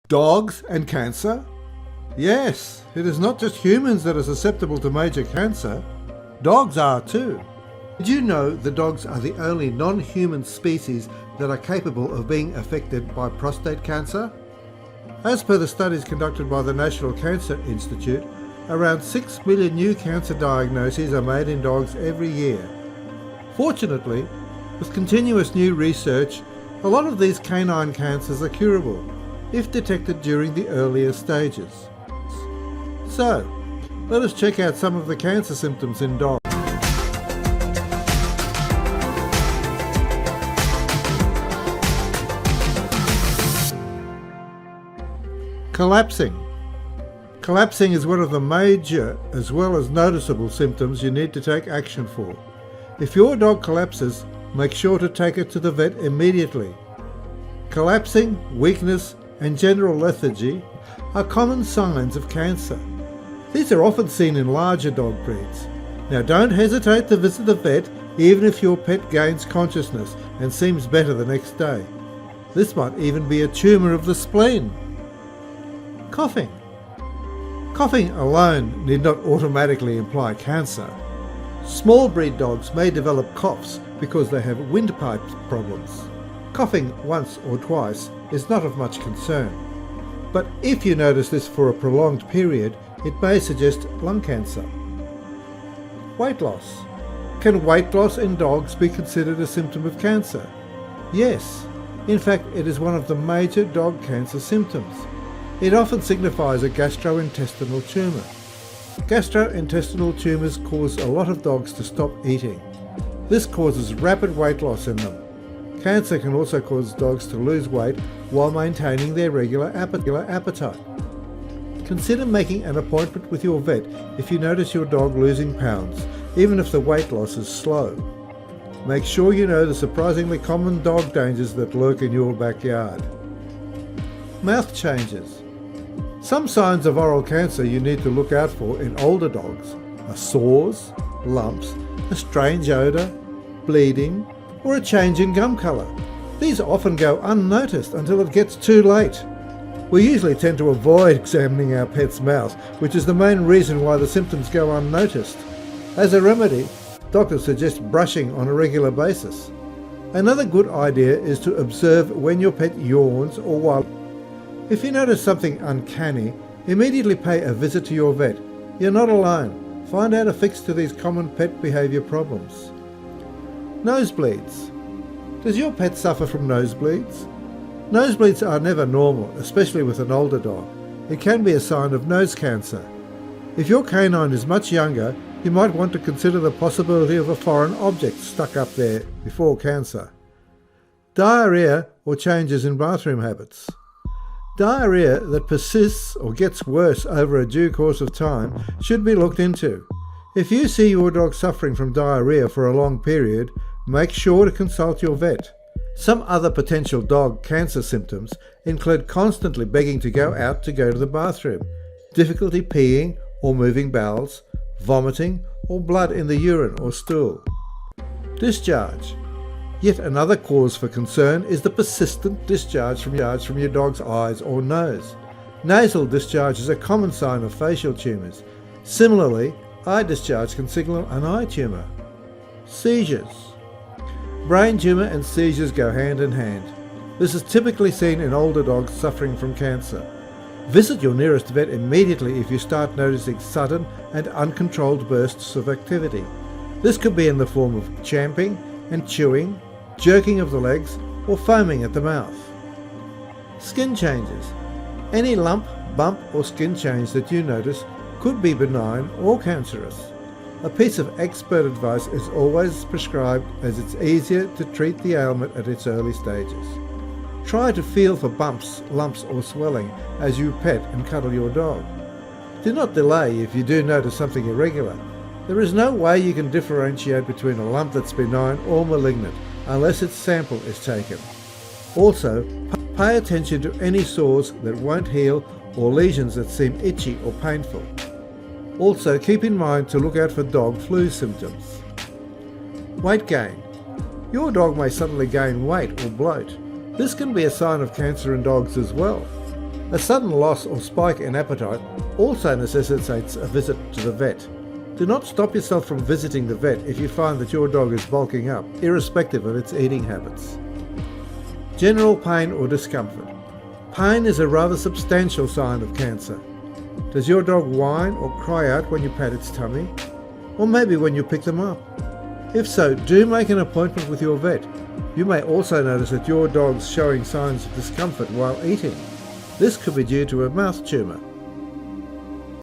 Dogs and cancer? Yes, it is not just humans that are susceptible to major cancer. Dogs are too. Did you know that dogs are the only non-human species that are capable of being affected by prostate cancer? As per the studies conducted by the National Cancer Institute, around 6 million new cancer diagnoses are made in dogs every year. Fortunately, with continuous new research, a lot of these canine cancers are curable, if detected during the earlier stages. So, let us check out some of the cancer symptoms in dogs. Collapsing. Collapsing is one of the major as well as noticeable symptoms you need to take action for. If your dog collapses, make sure to take it to the vet immediately. Collapsing, weakness, and general lethargy are common signs of cancer. These are often seen in larger dog breeds. Now don't hesitate to visit the vet even if your pet gains consciousness and seems better the next day. This might even be a tumour of the spleen. Coughing. Coughing alone need not automatically imply cancer. Small breed dogs may develop coughs because they have windpipe problems. Coughing once or twice is not of much concern. But if you notice this for a prolonged period, it may suggest lung cancer. Weight loss. Can weight loss in dogs be considered a symptom of cancer? Yes. In fact, it is one of the major dog cancer symptoms. It often signifies a gastrointestinal tumour. Gastrointestinal tumours cause a lot of dogs to stop eating. This causes rapid weight loss in them. Cancer can also cause dogs to lose weight while maintaining their regular appetite. Consider making an appointment with your vet if you notice your dog losing pounds, even if the weight loss is slow. Make sure you know the surprisingly common dog dangers that lurk in your backyard. Mouth changes. Some signs of oral cancer you need to look out for in older dogs are sores, lumps, a strange odour, bleeding, or a change in gum colour. These often go unnoticed until it gets too late. We usually tend to avoid examining our pet's mouth, which is the main reason why the symptoms go unnoticed. As a remedy, doctors suggest brushing on a regular basis. Another good idea is to observe when your pet yawns or while. If you notice something uncanny, immediately pay a visit to your vet. You're not alone. Find out a fix to these common pet behaviour problems. Nosebleeds. Does your pet suffer from nosebleeds? Nosebleeds are never normal, especially with an older dog. It can be a sign of nose cancer. If your canine is much younger, you might want to consider the possibility of a foreign object stuck up there before cancer. Diarrhoea or changes in bathroom habits. Diarrhoea that persists or gets worse over a due course of time should be looked into. If you see your dog suffering from diarrhoea for a long period, make sure to consult your vet. Some other potential dog cancer symptoms include constantly begging to go to the bathroom, difficulty peeing or moving bowels, vomiting or blood in the urine or stool. Discharge. Yet another cause for concern is the persistent discharge from your dog's eyes or nose. Nasal discharge is a common sign of facial tumours. Similarly, eye discharge can signal an eye tumour. Seizures. Brain tumour and seizures go hand in hand. This is typically seen in older dogs suffering from cancer. Visit your nearest vet immediately if you start noticing sudden and uncontrolled bursts of activity. This could be in the form of champing and chewing, jerking of the legs, or foaming at the mouth. Skin changes. Any lump, bump, or skin change that you notice could be benign or cancerous. A piece of expert advice is always prescribed as it's easier to treat the ailment at its early stages. Try to feel for bumps, lumps, or swelling as you pet and cuddle your dog. Do not delay if you do notice something irregular. There is no way you can differentiate between a lump that's benign or malignant unless its sample is taken. Also, pay attention to any sores that won't heal or lesions that seem itchy or painful. Also, keep in mind to look out for dog flu symptoms. Weight gain. Your dog may suddenly gain weight or bloat. This can be a sign of cancer in dogs as well. A sudden loss or spike in appetite also necessitates a visit to the vet. Do not stop yourself from visiting the vet if you find that your dog is bulking up, irrespective of its eating habits. General pain or discomfort. Pain is a rather substantial sign of cancer. Does your dog whine or cry out when you pat its tummy? Or maybe when you pick them up? If so, do make an appointment with your vet. You may also notice that your dog's showing signs of discomfort while eating. This could be due to a mouth tumour.